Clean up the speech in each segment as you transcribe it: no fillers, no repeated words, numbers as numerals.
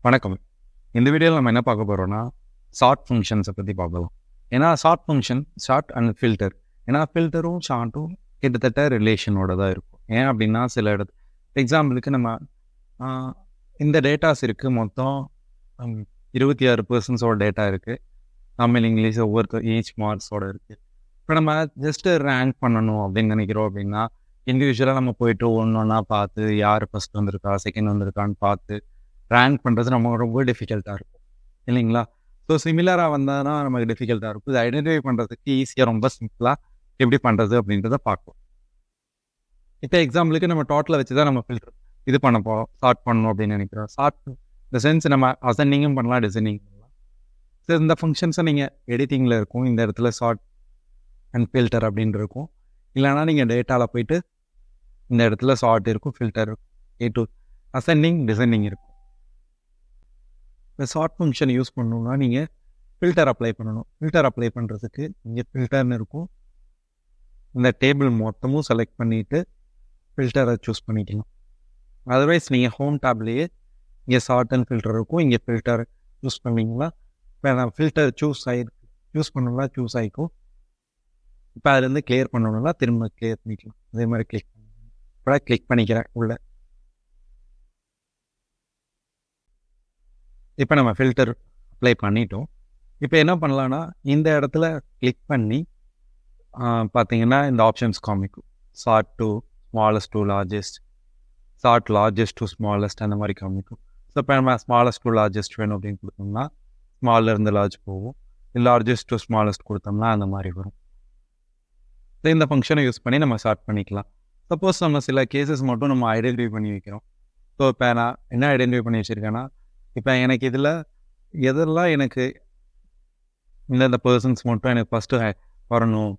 வணக்கம். இந்த வீடியோவில் நம்ம என்ன பார்க்க போகிறோம்னா, சார்ட் ஃபங்க்ஷன்ஸை பற்றி பார்க்கலாம். ஏன்னா sort function, sort and filter. ஏன்னா ஃபில்டரும் ஷார்ட்டும் கிட்டத்தட்ட ரிலேஷனோட தான் இருக்கும். ஏன் அப்படின்னா சில எக்ஸாம்பிளுக்கு நம்ம இந்த டேட்டாஸ் இருக்குது. மொத்தம் 26% டேட்டா இருக்குது. தமிழ், இங்கிலீஷ் ஒவ்வொருத்தர் ஈச் மார்க்ஸோட இருக்குது. இப்போ நம்ம ஜஸ்ட்டு ரேங்க் பண்ணணும் அப்படின்னு நினைக்கிறோம் அப்படின்னா, இண்டிவிஜுவலாக நம்ம போயிட்டு ஒன்றா பார்த்து யார் ஃபஸ்ட் வந்திருக்கா, செகண்ட் வந்திருக்கான்னு பார்த்து ரேங்க் பண்ணுறது நமக்கு ரொம்ப டிஃபிகல்ட்டாக இருக்கும் இல்லைங்களா? ஸோ சிமிலராக வந்தால் தான் நமக்கு டிஃபிகல்ட்டாக இருக்கும். இது ஐடென்டிஃபை பண்ணுறதுக்கு ஈஸியாக ரொம்ப சிம்பிளாக எப்படி பண்ணுறது அப்படின்றத பார்ப்போம். இப்போ எக்ஸாம்பிளுக்கு நம்ம டோட்டலை வச்சு தான் நம்ம ஃபில்டர் இது பண்ண போகிறோம், சார்ட் பண்ணணும் அப்படின்னு நினைக்கிறோம். சார்ட் இந்த சென்ஸ் நம்ம அசெண்டிங்கும் பண்ணலாம், டிசைனிங் பண்ணலாம். ஸோ இந்த ஃபங்க்ஷன்ஸை நீங்கள் எடிட்டிங்கில் இருக்கும், இந்த இடத்துல சார்ட் அண்ட் ஃபில்டர் அப்படின்னு இருக்கும். இல்லைனா நீங்கள் டேட்டாவில் போயிட்டு இந்த இடத்துல சார்ட் இருக்கும், ஃபில்டர் இருக்கும், டு அசெண்டிங் டிசைனிங் இருக்கும். இந்த சார்ட் ஃபங்க்ஷன் யூஸ் பண்ணணும்னா நீங்கள் ஃபில்டர் அப்ளை பண்ணணும். ஃபில்டர் அப்ளை பண்ணுறதுக்கு இங்கே ஃபில்டர்னு இருக்கும். இந்த டேபிள் மொத்தமும் செலக்ட் பண்ணிவிட்டு ஃபில்டரை சூஸ் பண்ணிக்கலாம். அதர்வைஸ் நீங்கள் ஹோம் டேப்லேயே இங்கே சார்ட் அண்ட் ஃபில்டர் இருக்கும், இங்கே ஃபில்டர் சூஸ் பண்ணிங்களா. இப்போ நான் ஃபில்டர் சூஸ் பண்ணணும்னா சூஸ் ஆகிக்கும். இப்போ அதுலேருந்து கிளியர் பண்ணணும்னா திரும்ப கிளியர் பண்ணிக்கலாம். அதே மாதிரி கிளிக் பண்ணிக்கலாம். இப்போ கிளிக் பண்ணிக்கிறேன் உள்ள. இப்போ நம்ம ஃபில்டர் அப்ளை பண்ணிட்டோம். இப்போ என்ன பண்ணலான்னா இந்த இடத்துல கிளிக் பண்ணி பார்த்தீங்கன்னா இந்த ஆப்ஷன்ஸ் காமிக்கும். Sort to smallest to largest, sort largest to smallest அந்த மாதிரி காமிக்கும். ஸோ இப்போ நம்ம ஸ்மாலஸ்ட் டு லார்ஜஸ்ட் வேணும் அப்படின்னு கொடுத்தோம்னா ஸ்மால்லேருந்து லார்ஜ் போகும். லார்ஜஸ்ட் டு ஸ்மாலஸ்ட் கொடுத்தோம்னா அந்த மாதிரி வரும். ஸோ இந்த ஃபங்க்ஷனை யூஸ் பண்ணி நம்ம சார்ட் பண்ணிக்கலாம். சப்போஸ் நம்ம சில கேசஸ் மட்டும் நம்ம ஐடென்டிஃபை பண்ணி வைக்கிறோம். ஸோ இப்போ நான் என்ன ஐடென்டிஃபை பண்ணி வச்சுருக்கேன்னா, இப்போ எனக்கு இதில் எதெல்லாம் எனக்கு இந்த பர்சன்ஸ் மட்டும் எனக்கு ஃபஸ்ட்டு வரணும்,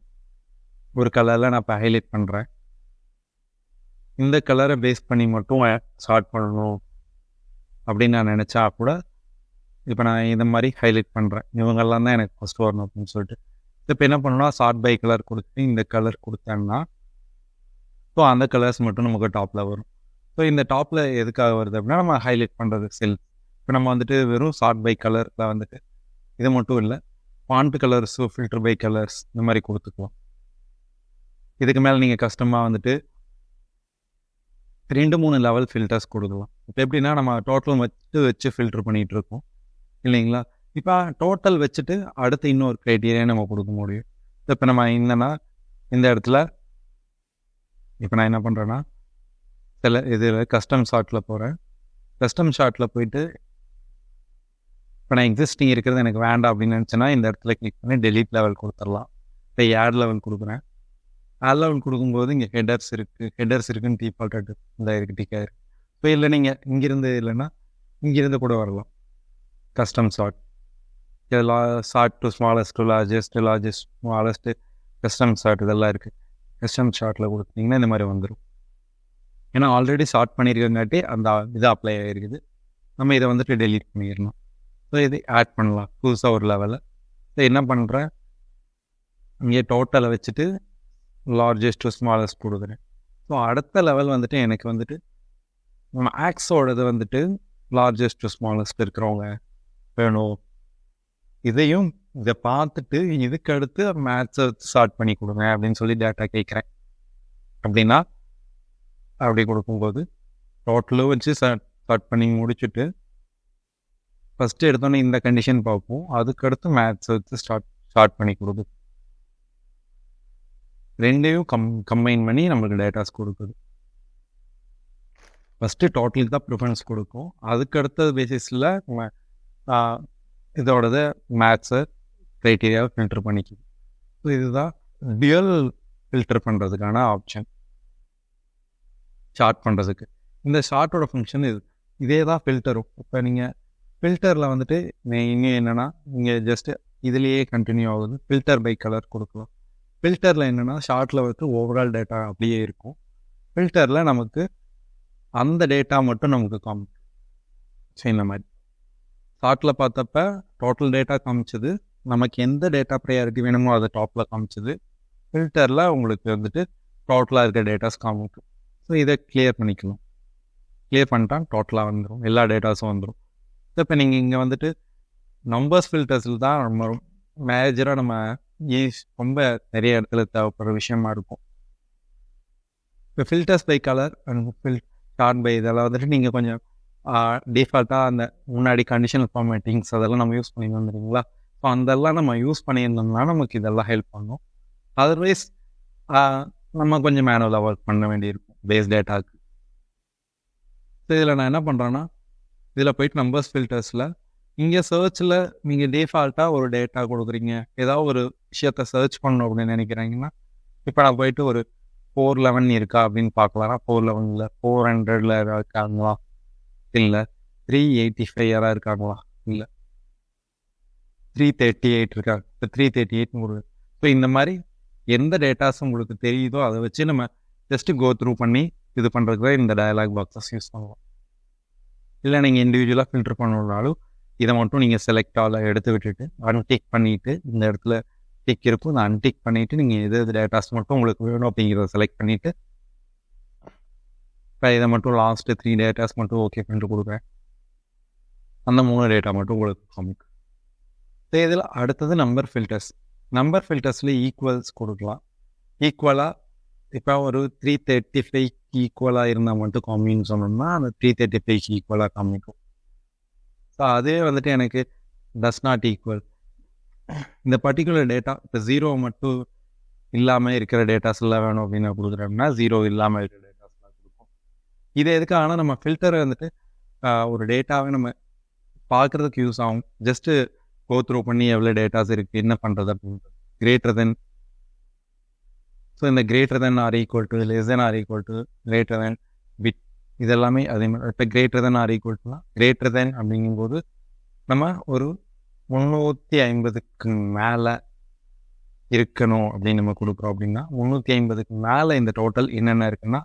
ஒரு கலரில் நான் இப்போ ஹைலைட் பண்ணுறேன். இந்த கலரை பேஸ் பண்ணி மட்டும் ஸ்டார்ட் பண்ணணும் அப்படின்னு நான் நினச்சா கூட இப்போ நான் இந்த மாதிரி ஹைலைட் பண்ணுறேன். இவங்கெல்லாம் தான் எனக்கு ஃபஸ்ட்டு வரணும் அப்படின்னு சொல்லிட்டு. இப்போ என்ன பண்ணணும்னா சார்ட் பை கலர் கொடுத்து இந்த கலர் கொடுத்தேன்னா ஸோ அந்த கலர்ஸ் மட்டும் நமக்கு டாப்பில் வரும். ஸோ இந்த டாப்பில் எதுக்காக வருது அப்படின்னா நம்ம ஹைலைட் பண்ணுறது செல். இப்போ நம்ம வந்துட்டு வெறும் சார்ட் பை கலரில் வந்துட்டு இது மட்டும் இல்லை, font colours, filter by colours இந்த மாதிரி கொடுத்துக்கலாம். இதுக்கு மேலே நீங்கள் கஸ்டமாக வந்துட்டு 2-3 லெவல் ஃபில்டர்ஸ் கொடுக்கலாம். இப்போ எப்படின்னா நம்ம டோட்டல் வச்சு ஃபில்டர் பண்ணிகிட்டு இருக்கோம் இல்லைங்களா. இப்போ டோட்டல் வச்சுட்டு அடுத்து இன்னொரு க்ரைட்டீரியா நம்ம கொடுக்க முடியும். இப்போ நம்ம என்னன்னா இந்த இடத்துல இப்போ நான் என்ன பண்ணுறேன்னா இது கஸ்டம் ஷார்ட்டில் போகிறேன். கஸ்டம் ஷார்ட்டில் போயிட்டு இப்போ நான் எக்ஸிஸ்டிங் இருக்கிறது எனக்கு வேண்டாம் அப்படின்னு நினச்சேன்னா இந்த இடத்துல கிளிக் பண்ணி டெலீட் லெவல் கொடுத்துடலாம். இப்போ ஆட் லெவல் கொடுக்குறேன். ஆட் லெவல் கொடுக்கும்போது இங்கே ஹெடர்ஸ் இருக்குன்னு டிஃபால்ட்டாக இந்த இருக்குது டிக்காக இருக்குது. இப்போ இல்லை நீங்கள் இங்கேருந்து இல்லைன்னா இங்கேருந்து கூட வரலாம். Custom short, short to smallest to largest smallest, custom short இதெல்லாம் இருக்குது. கஸ்டம் ஷார்ட்டில் கொடுத்தீங்கன்னா இந்த மாதிரி வந்துடும். ஏன்னா ஆல்ரெடி ஷார்ட் பண்ணியிருக்கங்காட்டி அந்த இது அப்ளை ஆகிருக்குது. நம்ம இதை வந்துட்டு டெலீட் பண்ணிடணும். ஸோ இது ஆட் பண்ணலாம் புதுசாக ஒரு லெவலில். ஸோ என்ன பண்ணுறேன், இங்கே டோட்டலை வச்சுட்டு லார்ஜஸ்ட் டு ஸ்மாலஸ்ட் கொடுக்குறேன். ஸோ அடுத்த லெவல் வந்துட்டு எனக்கு வந்துட்டு மேக்ஸோடது வந்துட்டு லார்ஜஸ்ட் டு ஸ்மாலஸ்ட் இருக்கிறவங்க வேணும். இதையும் இதை பார்த்துட்டு இதுக்கு அடுத்து மேத்ஸை ஸ்டார்ட் பண்ணி கொடுங்க அப்படின்னு சொல்லி டேட்டா கேட்குறேன். அப்படின்னா அப்படி கொடுக்கும்போது டோட்டலும் வச்சு ஸ்டார்ட் பண்ணி முடிச்சுட்டு ஃபஸ்ட்டு எடுத்தோன்னே இந்த கண்டிஷன் பார்ப்போம். அதுக்கடுத்து மேத்ஸை வச்சு ஸ்டார்ட் பண்ணி கொடுக்குது. ரெண்டையும் கம்பைன் பண்ணி நம்மளுக்கு டேட்டாஸ் கொடுக்குது. ஃபஸ்ட்டு டோட்டலுக்கு தான் ப்ரிஃபரன்ஸ் கொடுக்கும். அதுக்கடுத்த பேசிஸில் இதோடது மேத்ஸை க்ரைட்டீரியாவை ஃபில்டர் பண்ணிக்குது. ஸோ இதுதான் டியூவல் ஃபில்டர் பண்ணுறதுக்கான ஆப்ஷன். ஷார்ட் பண்ணுறதுக்கு இந்த ஷார்ட்டோட ஃபங்க்ஷன் இதே தான் ஃபில்டரும். இப்போ நீங்கள் ஃபில்டரில் வந்துட்டு இன்னும் என்னென்னா இங்கே ஜஸ்ட்டு இதுலேயே கண்டினியூ ஆகுது. ஃபில்டர் பை கலர் கொடுக்கலாம். ஃபில்டரில் என்னென்னா ஷார்ட்டில் வந்து ஓவரால் டேட்டா அப்படியே இருக்கும். ஃபில்டரில் நமக்கு அந்த டேட்டா மட்டும் நமக்கு காமிக்கும். ஸோ இந்த மாதிரி ஷார்ட்டில் பார்த்தப்ப டோட்டல் டேட்டா காமிச்சது, நமக்கு எந்த டேட்டா ப்ரையாரிட்டி வேணுமோ அதை டாப்பில் காமிச்சது. ஃபில்டரில் உங்களுக்கு வந்துட்டு டோட்டலாக இருக்க டேட்டாஸ் காமிக்கும். ஸோ இதை கிளியர் பண்ணிக்கலாம். கிளியர் பண்ணிட்டா டோட்டலாக வந்துடும், எல்லா டேட்டாஸும் வந்துடும். இப்போ நீங்கள் இங்கே வந்துட்டு நம்பர்ஸ் ஃபில்டர்ஸில் தான் நம்ம மேஜராக நம்ம ரொம்ப நிறைய இடத்துல தேவைப்படுற விஷயமா இருக்கும். இப்போ filters by colour and sort by இதெல்லாம் வந்துட்டு நீங்கள் கொஞ்சம் டிஃபால்ட்டாக அந்த முன்னாடி கண்டிஷனல் ஃபார்மேட்டிங்ஸ் அதெல்லாம் நம்ம யூஸ் பண்ணி வந்துடுங்களா. ஸோ அதெல்லாம் நம்ம யூஸ் பண்ணியிருந்தோம்னா நமக்கு இதெல்லாம் ஹெல்ப் பண்ணும். அதர்வைஸ் நம்ம கொஞ்சம் மேனுவலாக ஒர்க் பண்ண வேண்டியிருக்கும் பேஸ் டேட்டாவுக்கு. ஸோ இதில் நான் என்ன பண்ணுறேன்னா, இதில் போயிட்டு நம்பர்ஸ் ஃபில்டர்ஸில் இங்கே சர்ச்சில் நீங்கள் டிஃபால்ட்டாக ஒரு டேட்டா கொடுக்குறீங்க, ஏதாவது ஒரு விஷயத்த சர்ச் பண்ணணும் அப்படின்னு நினைக்கிறீங்கன்னா, இப்போ நான் போயிட்டு ஒரு 411 இருக்கா அப்படின்னு பார்க்கலாம்னா 411 400 இருக்காங்களா, இல்லை 385 யாராவது இருக்காங்களா, இல்லை 338 இருக்காங்க. இப்போ 338 ஒரு ஸோ இந்த மாதிரி எந்த டேட்டாஸ் உங்களுக்கு தெரியுதோ அதை வச்சு நம்ம ஜஸ்ட்டு கோ த்ரூ பண்ணி இது பண்ணுறதுக்கு தான் இந்த டயலாக் பாக்ஸஸ் யூஸ் பண்ணுவோம். இல்லை நீங்கள் இண்டிவிஜுவலாக ஃபில்டர் பண்ணணுன்னாலும் இதை மட்டும் நீங்கள் செலக்ட் ஆல் எடுத்து விட்டுட்டு அன்டிக் பண்ணிவிட்டு இந்த இடத்துல டிக் இருக்கும், நான் அன்டிக் பண்ணிவிட்டு நீங்கள் எது டேட்டாஸ் மட்டும் உங்களுக்கு வேணும் அப்படிங்கிறத செலக்ட் பண்ணிவிட்டு இப்போ இதை மட்டும் லாஸ்ட்டு 3 டேட்டாஸ் மட்டும் ஓகே பண்ணிட்டு கொடுக்குறேன். அந்த 3 டேட்டா மட்டும் உங்களுக்கு காமிக்கும். ஸோ இதில் அடுத்தது நம்பர் ஃபில்டர்ஸ். நம்பர் ஃபில்டர்ஸில் ஈக்குவல்ஸ் கொடுக்கலாம். ஈக்குவலாக இப்போ ஒரு 335 ஈக்குவலாக இருந்தால் மட்டும் காமின்னு சொன்னோம்னா அந்த 335 ஈக்குவலாக காமிக்கும். ஸோ அதே வந்துட்டு எனக்கு டஸ் நாட் ஈக்குவல் இந்த பர்டிகுலர் டேட்டா இப்போ 0 மட்டும் இல்லாமல் இருக்கிற டேட்டாஸ் எல்லாம் வேணும் அப்படின்னு கொடுக்குறோம்னா 0 இல்லாமல் இருக்கிற டேட்டாஸ்லாம் கொடுக்கும். இது எதுக்கு ஆனால் நம்ம ஃபில்டரை வந்துட்டு ஒரு டேட்டாவே நம்ம பார்க்குறதுக்கு யூஸ் ஆகும். ஜஸ்ட்டு கோ த்ரூ பண்ணி எவ்வளோ டேட்டாஸ் இருக்குது என்ன பண்ணுறது அப்படின்றது. கிரேட்டர் தென் ஸோ இந்த greater than or equal to, less than or equal to, greater than but இதெல்லாமே அதே மாதிரி. இப்போ கிரேட்டர் தென் ஆர் ஈக்குவல் டுனா கிரேட்டர் தென் அப்படிங்கும்போது நம்ம ஒரு 350க்கு மேலே இருக்கணும் அப்படின்னு நம்ம கொடுக்குறோம். அப்படின்னா 350க்கு மேலே இந்த டோட்டல் என்னென்ன இருக்குன்னா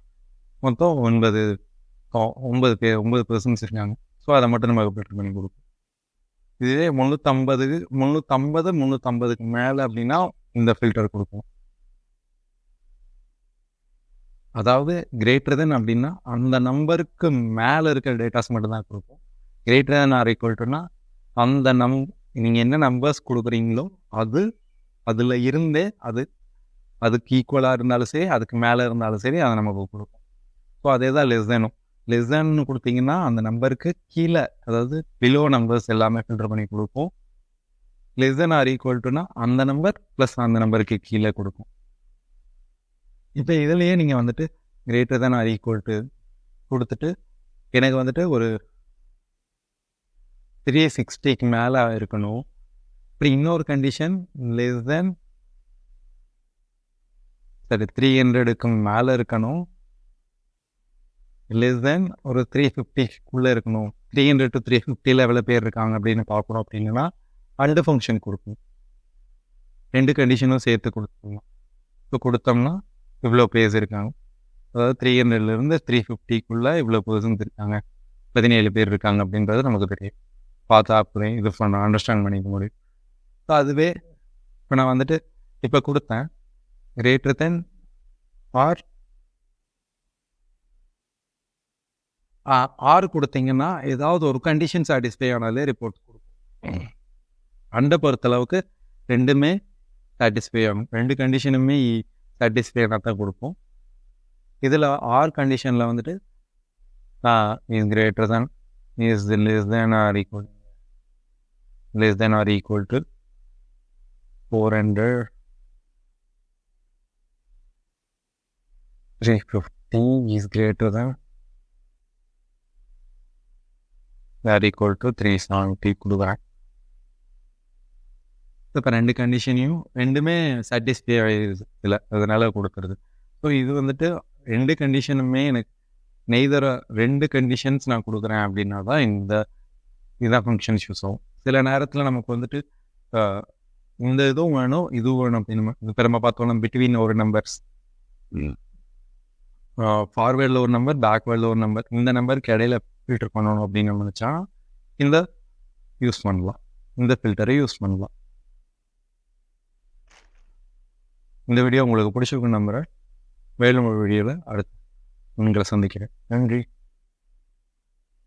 மொத்தம் 9 பர்சன்ஸ் இருக்காங்க. ஸோ அதை மட்டும் நம்ம ஃபில்டர் பண்ணி கொடுப்போம். இதுவே 350க்கு மேலே அப்படின்னா இந்த ஃபில்டர் கொடுப்போம். அதாவது கிரேட்டர் தென் அப்படின்னா அந்த நம்பருக்கு மேலே இருக்கிற டேட்டாஸ் மட்டும்தான் கொடுப்போம். கிரேட்டர் தென் ஆர் ஈக்குவல் டுனா அந்த நீங்கள் என்ன நம்பர்ஸ் கொடுக்குறீங்களோ அதில் இருந்தே அதுக்கு ஈக்குவலாக இருந்தாலும் சரி அதுக்கு மேலே இருந்தாலும் சரி அதை நமக்கு கொடுப்போம். ஸோ அதே தான் லெஸ் தேனும். லெஸ் தேன்னு கொடுத்தீங்கன்னா அந்த நம்பருக்கு கீழே அதாவது பிலோ நம்பர்ஸ் எல்லாமே ஃபில்டர் பண்ணி கொடுப்போம். லெஸ் தேன் ஆர் ஈக்குவல் டுனா அந்த நம்பர் ப்ளஸ் அந்த நம்பருக்கு கீழே கொடுக்கும். இப்போ இதுலேயே நீங்கள் வந்துட்டு greater than or equal to கொடுத்துட்டு எனக்கு வந்துட்டு ஒரு 360க்கு மேலே இருக்கணும். இப்படி இன்னொரு கண்டிஷன் லெஸ் தேன் 300க்கு மேலே இருக்கணும். லெஸ் தேன் ஒரு 350க்குள்ளே இருக்கணும். 300 to 350 எவ்வளோ பேர் இருக்காங்க அப்படின்னு பார்க்கணும். அப்படின்னா அந்த ஃபங்க்ஷன் கொடுக்கணும். 2 கண்டிஷனும் சேர்த்து கொடுத்துக்கணும். இப்போ கொடுத்தோம்னா இவ்வளோ பேர்ஸ் இருக்காங்க. அதாவது 300லேருந்து 350க்குள்ளே இவ்வளோ பர்சன்ஸ் இருக்காங்க, 17 பேர் இருக்காங்க அப்படின்றது நமக்கு தெரியும். பார்த்தா அப்படி இது பண்ண அண்டர்ஸ்டாண்ட் பண்ணிக்க முடியும். ஸோ அதுவே இப்போ நான் வந்துட்டு இப்போ கொடுத்தேன் கிரேட்டர் தென் ஆர் கொடுத்தீங்கன்னா ஏதாவது ஒரு கண்டிஷன் சாட்டிஸ்ஃபை ஆனாலே ரிப்போர்ட் கொடுக்கும். அண்டை பொறுத்தளவுக்கு ரெண்டுமே சாட்டிஸ்ஃபை ஆகும். 2 கண்டிஷனுமே சாட்டிஸ்ஃபை ஆனால் தான் கொடுப்போம். இதில் ஆர் கண்டிஷனில் வந்துட்டு is greater than is less than or equal to 400 350 is greater than or equal to 370 கொடுக்குறேன். இப்போ 2 கண்டிஷனையும் ரெண்டுமே சாட்டிஸ்ஃபை ஆகிடுது இல்லை, அதனால கொடுக்குறது. ஸோ இது வந்துட்டு 2 கண்டிஷனுமே எனக்கு நெய்தர 2 கண்டிஷன்ஸ் நான் கொடுக்குறேன் அப்படின்னா தான் இதான் ஃபங்க்ஷன்ஸ் யூஸ் ஆகும். சில நேரத்தில் நமக்கு வந்துட்டு இந்த இதுவும் வேணும் இதுவும் வேணும் அப்படின்னு இப்போ நம்ம பார்த்தோம்னா பிட்வீன் ஒரு நம்பர்ஸ் ஃபார்வேர்டில் ஒரு நம்பர் பேக்வேர்டில் ஒரு நம்பர் இந்த நம்பருக்கு இடையில ஃபில்டர் பண்ணணும் அப்படின்னு நினச்சா இந்த யூஸ் பண்ணலாம், இந்த ஃபில்டரை யூஸ் பண்ணலாம். இந்த வீடியோ உங்களுக்கு பிடிச்சிருக்கும் நம்புகிறேன். மேலும் ஒரு வீடியோவில் அடுத்து உங்களை சந்திக்கிறேன். நன்றி.